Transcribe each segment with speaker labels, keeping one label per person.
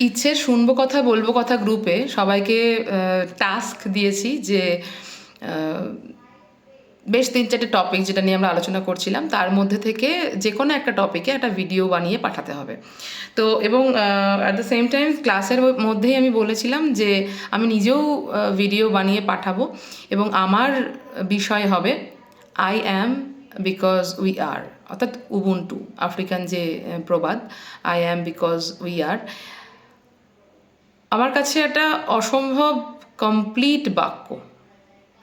Speaker 1: ইচ্ছের শুনবো কথা বলবো কথা গ্রুপে সবাইকে টাস্ক দিয়েছি যে বেশ 3-4টে টপিক যেটা নিয়ে আমরা আলোচনা করছিলাম তার মধ্যে থেকে যে কোনো একটা টপিকে একটা ভিডিও বানিয়ে পাঠাতে হবে। তো এবং অ্যাট দ্য সেম টাইম ক্লাসের মধ্যেই আমি বলেছিলাম যে আমি নিজেও ভিডিও বানিয়ে পাঠাবো এবং আমার বিষয় হবে I am because we are, অর্থাৎ উবুন্টু আফ্রিকান যে প্রবাদ I am because we are. আমার কাছে একটা অসম্ভব কমপ্লিট বাক্য,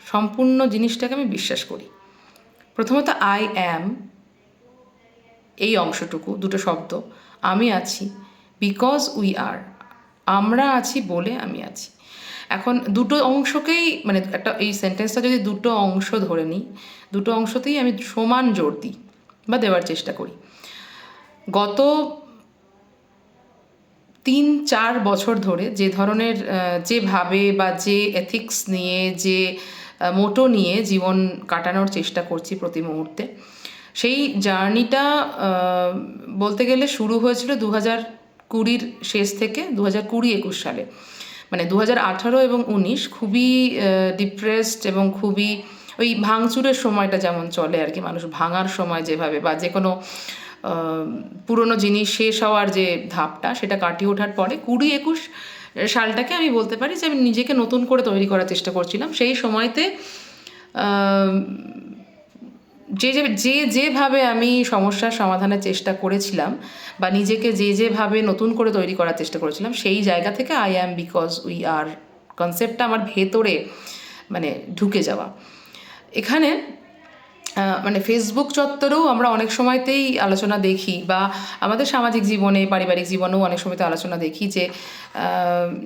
Speaker 1: সম্পূর্ণ জিনিসটাকে আমি বিশ্বাস করি। প্রথমত আই অ্যাম, এই অংশটুকু দুটো শব্দ, আমি আছি, বিকজ উই আর, আমরা আছি বলে আমি আছি। এখন দুটো অংশকেই মানে একটা এই সেন্টেন্সটা যদি দুটো অংশ ধরে নিই, দুটো অংশতেই আমি সমান জোর দিই বা দেওয়ার চেষ্টা করি। গত 3-4 বছর ধরে যে ধরনের যেভাবে বা যে এথিক্স নিয়ে যে মোটো নিয়ে জীবন কাটানোর চেষ্টা করছি প্রতি মুহূর্তে, সেই জার্নিটা বলতে গেলে শুরু হয়েছিল 2020 শেষ থেকে 2020-21 সালে। মানে 2018 এবং 19 খুবই ডিপ্রেসড এবং খুবই ওই ভাঙচুরের সময়টা যেমন চলে আর কি, মানুষ ভাঙার সময় যেভাবে বা যে কোনো পুরনো জিনিস শেষ হওয়ার যে ধাপটা সেটা কাটিয়ে ওঠার পরে 20-21 সালটাকে আমি বলতে পারি যে আমি নিজেকে নতুন করে তৈরি করার চেষ্টা করছিলাম। সেই সময়তে যেভাবে আমি সমস্যার সমাধানের চেষ্টা করেছিলাম বা নিজেকে যেভাবে নতুন করে তৈরি করার চেষ্টা করেছিলাম, সেই জায়গা থেকে I am because we are কনসেপ্টটা আমার ভেতরে মানে ঢুকে যাওয়া। এখানে মানে ফেসবুক চত্বরেও আমরা অনেক সময়তেই আলোচনা দেখি বা আমাদের সামাজিক জীবনে পারিবারিক জীবনেও অনেক সময়তে আলোচনা দেখি যে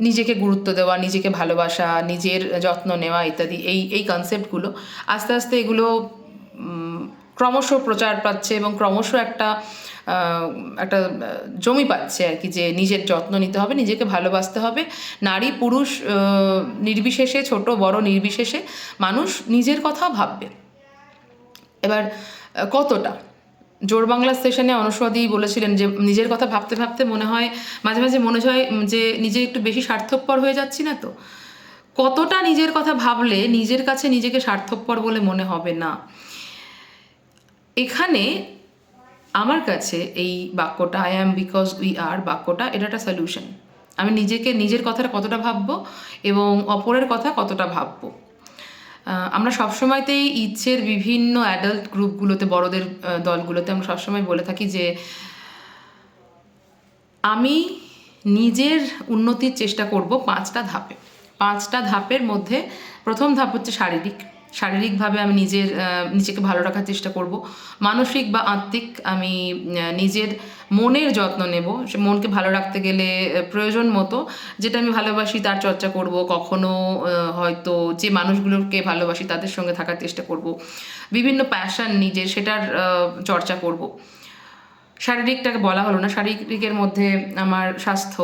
Speaker 1: নিজেকে গুরুত্ব দেওয়া, নিজেকে ভালোবাসা, নিজের যত্ন নেওয়া ইত্যাদি এই এই কনসেপ্টগুলো আস্তে আস্তে এগুলো ক্রমশ প্রচার পাচ্ছে এবং ক্রমশ একটা একটা জমি পাচ্ছে আর কি, যে নিজের যত্ন নিতে হবে, নিজেকে ভালোবাসতে হবে। নারী পুরুষ নির্বিশেষে, ছোট বড় নির্বিশেষে মানুষ নিজের কথাও ভাববে। এবার কতটা জোর বাংলা সেশনে অনুস্বাদী বলেছিলেন যে নিজের কথা ভাবতে ভাবতে মনে হয় মাঝে মাঝে মনে হয় যে নিজে একটু বেশি স্বার্থপর হয়ে যাচ্ছি না তো। কতটা নিজের কথা ভাবলে নিজের কাছে নিজেকে স্বার্থপর বলে মনে হবে না। এখানে আমার কাছে এই বাক্যটা I am because we are বাক্যটা, এটা একটা সলিউশন। আমি নিজেকে নিজের কথাটা কতটা ভাববো এবং অপরের কথা কতটা ভাববো। আমরা সবসময়তেই ইচ্ছের বিভিন্ন অ্যাডাল্ট গ্রুপগুলোতে, বড়দের দলগুলোতে আমরা সবসময় বলে থাকি যে আমি নিজের উন্নতির চেষ্টা করব 5টা ধাপে। 5টা ধাপের মধ্যে প্রথম ধাপ হচ্ছে শারীরিকভাবে আমি নিজেকে ভালো রাখার চেষ্টা করব। মানসিক বা আত্মিক আমি নিজের মনের যত্ন নেব। সে মনকে ভালো রাখতে গেলে প্রয়োজন মতো যেটা আমি ভালোবাসি তার চর্চা করব। কখনো হয়তো যে মানুষগুলোকে ভালোবাসি তাদের সঙ্গে থাকার চেষ্টা করব। বিভিন্ন প্যাশন নিজের সেটার চর্চা করব। শারীরিকটাকে বলা হলো না, শারীরিকের মধ্যে আমার স্বাস্থ্য,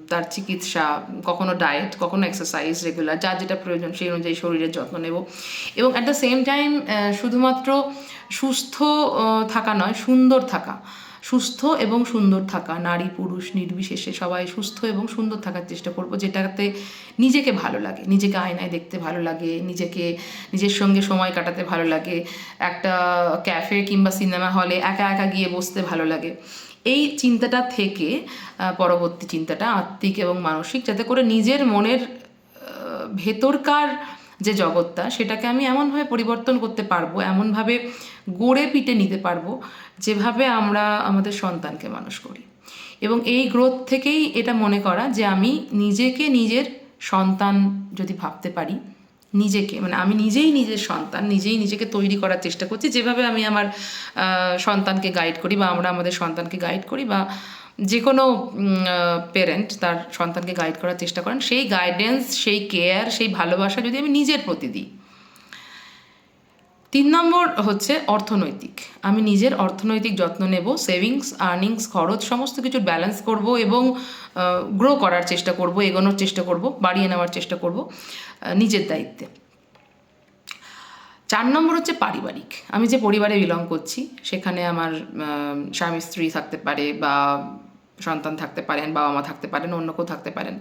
Speaker 1: তার চিকিৎসা, কখনো ডায়েট, কখনো এক্সারসাইজ রেগুলার, যার যেটা প্রয়োজন সেই অনুযায়ী শরীরের যত্ন নেব। এবং অ্যাট দ্য সেম টাইম শুধুমাত্র সুস্থ থাকা নয়, সুন্দর থাকা, সুস্থ এবং সুন্দর থাকা, নারী পুরুষ নির্বিশেষে সবাই সুস্থ এবং সুন্দর থাকার চেষ্টা করব, যেটাতে নিজেকে ভালো লাগে, নিজেকে আয়নায় দেখতে ভালো লাগে, নিজের সঙ্গে সময় কাটাতে ভালো লাগে, একটা ক্যাফে কিংবা সিনেমা হলে একা একা গিয়ে বসতে ভালো লাগে। এই চিন্তাটা থেকে পরবর্তী চিন্তাটা আত্মিক এবং মানসিক, যাতে করে নিজের মনের ভেতরকার যে জগৎটা সেটাকে আমি এমনভাবে পরিবর্তন করতে পারবো, এমনভাবে গড়ে পিটে নিতে পারবো যেভাবে আমরা আমাদের সন্তানকে মানুষ করি। এবং এই গ্রোথ থেকেই এটা মনে করা যে আমি নিজেকে নিজের সন্তান যদি ভাবতে পারি, নিজেকে মানে আমি নিজেই নিজের সন্তান, নিজেই নিজেকে তৈরি করার চেষ্টা করছি, যেভাবে আমি আমার সন্তানকে গাইড করি বা আমরা আমাদের সন্তানকে গাইড করি বা যে কোনো পেরেন্ট তার সন্তানকে গাইড করার চেষ্টা করেন, সেই গাইডেন্স, সেই কেয়ার, সেই ভালোবাসা যদি আমি নিজের প্রতি দিই। 3 নম্বর হচ্ছে অর্থনৈতিক। আমি নিজের অর্থনৈতিক যত্ন নেব, সেভিংস, আর্নিংস, খরচ সমস্ত কিছুর ব্যালেন্স করব এবং গ্রো করার চেষ্টা করব, এগোনোর চেষ্টা করব, বাড়িয়ে নেওয়ার চেষ্টা করব নিজের দায়িত্বে। 4 নম্বর হচ্ছে পারিবারিক। আমি যে পরিবারে বিলং করছি সেখানে আমার স্বামী স্ত্রী থাকতে পারে বা সন্তান থাকতে পারেন, বাবা মা থাকতে পারেন, অন্য কেউ থাকতে পারেন,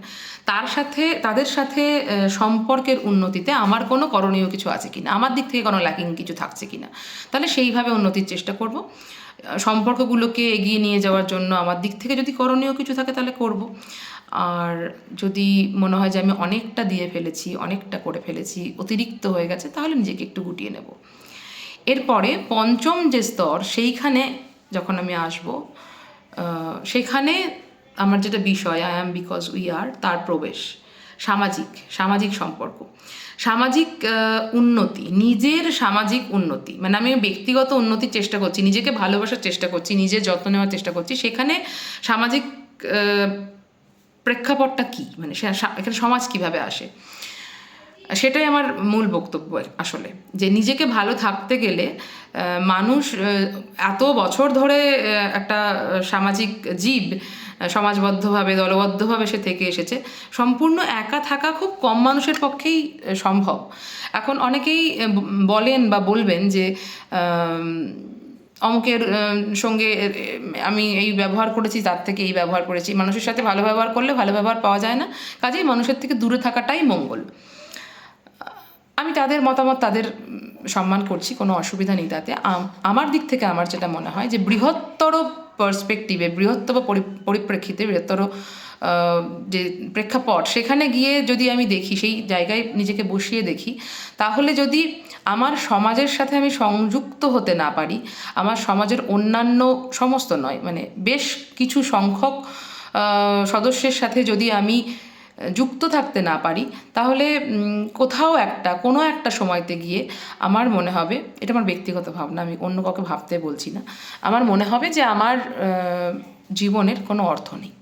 Speaker 1: তাদের সাথে সম্পর্কের উন্নতিতে আমার কোনো করণীয় কিছু আছে কিনা, আমার দিক থেকে কোনো ল্যাকিং কিছু থাকছে কিনা, তাহলে সেইভাবে উন্নতির চেষ্টা করব। সম্পর্কগুলোকে এগিয়ে নিয়ে যাওয়ার জন্য আমার দিক থেকে যদি করণীয় কিছু থাকে তাহলে করব। আর যদি মনে হয় যে আমি অনেকটা দিয়ে ফেলেছি, অনেকটা করে ফেলেছি, অতিরিক্ত হয়ে গেছে, তাহলে নিজেকে একটু গুটিয়ে নেব। এরপরে পঞ্চম যে স্তর, সেইখানে যখন আমি আসব, সেখানে আমার যেটা বিষয় I am because we are, তার প্রবেশ। সামাজিক সম্পর্ক, সামাজিক উন্নতি, নিজের সামাজিক উন্নতি, মানে আমি ব্যক্তিগত উন্নতির চেষ্টা করছি, নিজেকে ভালোবাসার চেষ্টা করছি, নিজের যত্ন নেওয়ার চেষ্টা করছি, সেখানে সামাজিক প্রেক্ষাপটটা কী, মানে এখানে সমাজ কিভাবে আসে, সেটাই আমার মূল বক্তব্য আসলে। যে নিজেকে ভালো থাকতে গেলে মানুষ এত বছর ধরে একটা সামাজিক জীব, সমাজবদ্ধভাবে দলবদ্ধভাবে সে থেকে এসেছে, সম্পূর্ণ একা থাকা খুব কম মানুষের পক্ষেই সম্ভব। এখন অনেকেই বলেন বা বলবেন যে অমুকের সঙ্গে আমি এই ব্যবহার করেছি, তার থেকে এই ব্যবহার করেছি। মানুষের সাথে ভালো ব্যবহার করলে ভালো ব্যবহার পাওয়া যায় না, কাজেই মানুষের থেকে দূরে থাকাটাই মঙ্গল। আমি তাদের মতামত, তাদের সম্মান করছি, কোনো অসুবিধা নেই তাতে। আমার দিক থেকে আমার যেটা মনে হয় যে বৃহত্তর পার্সপেক্টিভে, বৃহত্তর পরিপ্রেক্ষিতে, বৃহত্তর যে প্রেক্ষাপট, সেখানে গিয়ে যদি আমি দেখি, সেই জায়গায় নিজেকে বসিয়ে দেখি, তাহলে যদি আমার সমাজের সাথে আমি সংযুক্ত হতে না পারি, আমার সমাজের অন্যান্য সমস্ত নয়, মানে বেশ কিছু সংখ্যক সদস্যের সাথে যদি আমি যুক্ত থাকতে না পারি, তাহলে কোনো একটা সময়তে গিয়ে আমার মনে হবে, এটা আমার ব্যক্তিগত ভাবনা, আমি অন্য কাউকে ভাবতে বলছি না, আমার মনে হবে যে আমার জীবনের কোনো অর্থ নেই।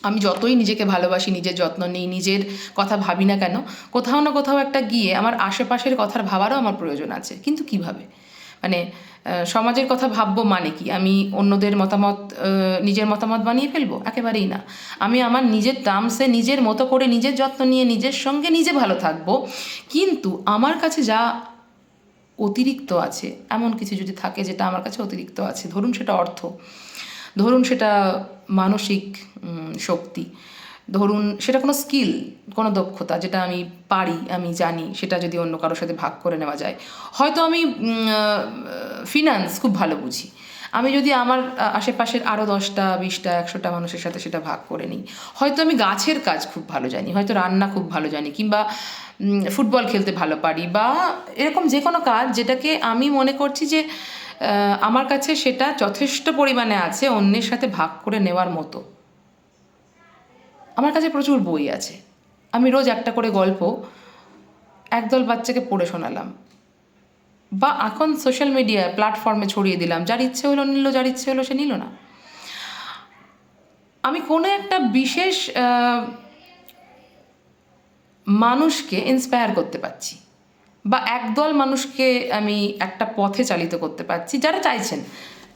Speaker 1: আমি যতই নিজেকে ভালোবাসি, নিজের যত্ন নিই, নিজের কথা ভাবি না কেন, কোথাও না কোথাও একটা গিয়ে আমার আশেপাশের কথার ভাবারও আমার প্রয়োজন আছে। কিন্তু কিভাবে, মানে সমাজের কথা ভাববো মানে কি আমি অন্যদের মতামত নিজের মতামত বানিয়ে ফেলবো? একেবারেই না। আমি আমার নিজের টার্মসে, নিজের মতো করে, নিজের যত্ন নিয়ে, নিজের সঙ্গে নিজে ভালো থাকবো। কিন্তু আমার কাছে যা অতিরিক্ত আছে, এমন কিছু যদি থাকে যেটা আমার কাছে অতিরিক্ত আছে, ধরুন সেটা অর্থ, ধরুন সেটা মানসিক শক্তি, ধরুন সেটা কোনো স্কিল, কোনো দক্ষতা, যেটা আমি পারি, আমি জানি, সেটা যদি অন্য কারোর সাথে ভাগ করে নেওয়া যায়। হয়তো আমি ফিনান্স খুব ভালো বুঝি, আমি যদি আমার আশেপাশের আরও 10টা 20টা 100টা মানুষের সাথে সেটা ভাগ করে নিই। হয়তো আমি গাছের কাজ খুব ভালো জানি, হয়তো রান্না খুব ভালো জানি, কিংবা ফুটবল খেলতে ভালো পারি, বা এরকম যে কোনো কাজ যেটাকে আমি মনে করছি যে আমার কাছে সেটা যথেষ্ট পরিমাণে আছে অন্যের সাথে ভাগ করে নেওয়ার মতো। আমার কাছে প্রচুর বই আছে, আমি রোজ একটা করে গল্প একদল বাচ্চাকে পড়ে শোনালাম, বা এখন সোশ্যাল মিডিয়া প্ল্যাটফর্মে ছড়িয়ে দিলাম, যার ইচ্ছে হলো নিল, যার ইচ্ছে হলো সে নিল না। আমি কোনো একটা বিশেষ মানুষকে ইন্সপায়ার করতে পারছি, বা একদল মানুষকে আমি একটা পথে চালিত করতে পারছি, যারা চাইছেন,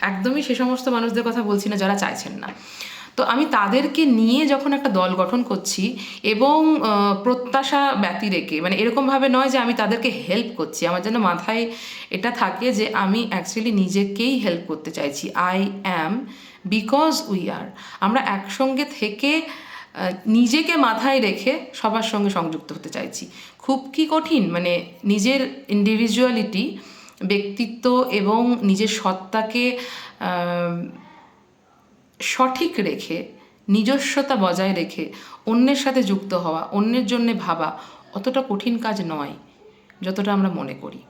Speaker 1: একদমই সে সমস্ত মানুষদের কথা বলছি না যারা চাইছেন না। তো আমি তাদেরকে নিয়ে যখন একটা দল গঠন করছি, এবং প্রত্যাশা ব্যতি রেখে, মানে এরকমভাবে নয় যে আমি তাদেরকে হেল্প করছি, আমার যেন মাথায় এটা থাকে যে আমি অ্যাকচুয়ালি নিজেকেই হেল্প করতে চাইছি। I am because we are. আমরা একসঙ্গে থেকে নিজেকে মাথায় রেখে সবার সঙ্গে সংযুক্ত হতে চাইছি। খুব কি কঠিন, মানে নিজের ইন্ডিভিজুয়ালিটি, ব্যক্তিত্ব এবং নিজের সত্তাকে সঠিক রেখে, নিজস্বতা বজায় রেখে অন্যের সাথে যুক্ত হওয়া, অন্যের জন্যে ভাবা অতটা কঠিন কাজ নয় যতটা আমরা মনে করি।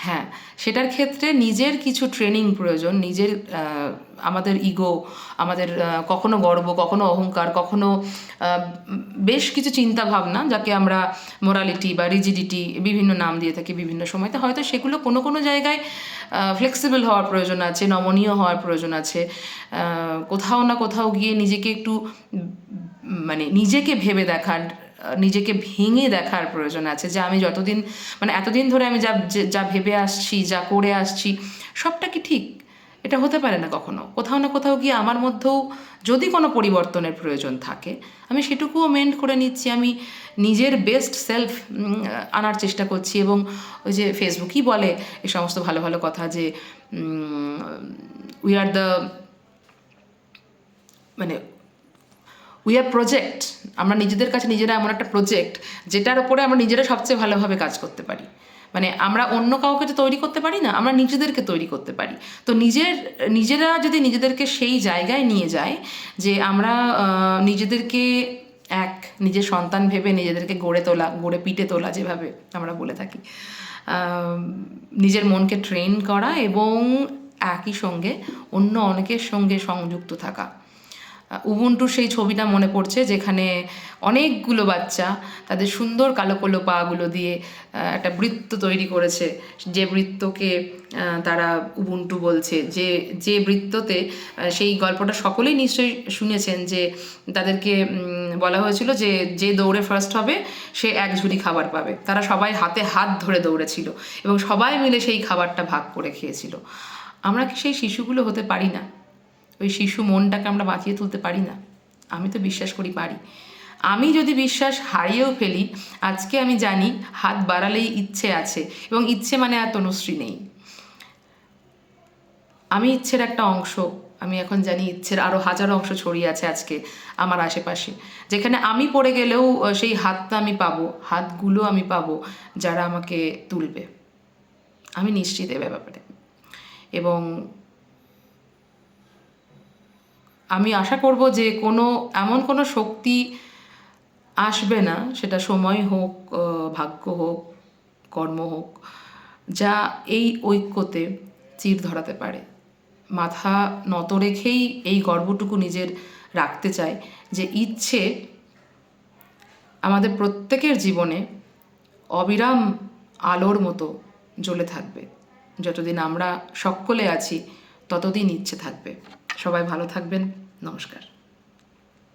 Speaker 1: হ্যাঁ, সেটার ক্ষেত্রে নিজের কিছু ট্রেনিং প্রয়োজন, নিজের আমাদের ইগো, আমাদের কখনো গর্ব, কখনো অহংকার, কখনো বেশ কিছু চিন্তা ভাবনা, যাকে আমরা মোরালিটি বা রিজিডিটি বিভিন্ন নাম দিয়ে থাকি বিভিন্ন সময়তে, হয়তো সেগুলো কোনো কোনো জায়গায় ফ্লেক্সিবল হওয়ার প্রয়োজন আছে, নমনীয় হওয়ার প্রয়োজন আছে। কোথাও না কোথাও গিয়ে নিজেকে একটু মানে নিজেকে ভেবে দেখার, নিজেকে ভেঙে দেখার প্রয়োজন আছে, যে আমি যতদিন, মানে এতদিন ধরে আমি যা ভেবে আসছি, যা করে আসছি, সবটা কি ঠিক? এটা হতে পারে না কখনো। কোথাও না কোথাও গিয়ে আমার মধ্যেও যদি কোনো পরিবর্তনের প্রয়োজন থাকে, আমি সেটুকুও মেন্ট করে নিচ্ছি, আমি নিজের বেস্ট সেলফ আনার চেষ্টা করছি। এবং ওই যে ফেসবুকই বলে এই সমস্ত ভালো ভালো কথা, যে উই আর দ্য মানে উই আর প্রজেক্ট, আমরা নিজেদের কাছে নিজেরা এমন একটা প্রজেক্ট যেটার উপরে আমরা নিজেরা সবচেয়ে ভালোভাবে কাজ করতে পারি। মানে আমরা অন্য কাউকে তো তৈরি করতে পারি না, আমরা নিজেদেরকে তৈরি করতে পারি। তো নিজেরা যদি নিজেদেরকে সেই জায়গায় নিয়ে যায় যে আমরা নিজেদেরকে নিজের সন্তান ভেবে নিজেদেরকে গড়ে পিটে তোলা, যেভাবে আমরা বলে থাকি, নিজের মনকে ট্রেন করা এবং একই সঙ্গে অন্য অনেকের সঙ্গে সংযুক্ত থাকা। উবুন্টুর সেই ছবিটা মনে পড়ছে যেখানে অনেকগুলো বাচ্চা তাদের সুন্দর কালো কালো পাগুলো দিয়ে একটা বৃত্ত তৈরি করেছে, যে বৃত্তকে তারা উবুন্টু বলছে। যে বৃত্ততে, সেই গল্পটা সকলেই নিশ্চয়ই শুনেছেন, যে তাদেরকে বলা হয়েছিল যে দৌড়ে ফার্স্ট হবে সে এক ঝুড়ি খাবার পাবে। তারা সবাই হাতে হাত ধরে দৌড়েছিল এবং সবাই মিলে সেই খাবারটা ভাগ করে খেয়েছিল। আমরা কি সেই শিশুগুলো হতে পারি না? ওই শিশু মনটাকে আমরা বাঁচিয়ে তুলতে পারি না? আমি তো বিশ্বাস করি পারি। আমি যদি বিশ্বাস হারিয়েও ফেলি, আজকে আমি জানি হাত বাড়ালেই ইচ্ছে আছে, এবং ইচ্ছে মানে আর তনুশ্রী নেই। আমি ইচ্ছের একটা অংশ। আমি এখন জানি ইচ্ছের আরও হাজারো অংশ ছড়িয়ে আছে আজকে আমার আশেপাশে, যেখানে আমি পড়ে গেলেও সেই হাতটা আমি পাবো, হাতগুলো আমি পাবো যারা আমাকে তুলবে। আমি নিশ্চিত এ ব্যাপারে। এবং আমি আশা করব যে এমন কোনো শক্তি আসবে না, সেটা সময় হোক, ভাগ্য হোক, কর্ম হোক, যা এই ঐক্যতে চির ধরাতে পারে। মাথা নত রেখেই এই গর্বটুকু নিজের রাখতে চাই যে ইচ্ছে আমাদের প্রত্যেকের জীবনে অবিরাম আলোর মতো জ্বলে থাকবে। যতদিন আমরা সকলে আছি ততদিন ইচ্ছে থাকবে। সবাই ভালো থাকবেন। নমস্কার।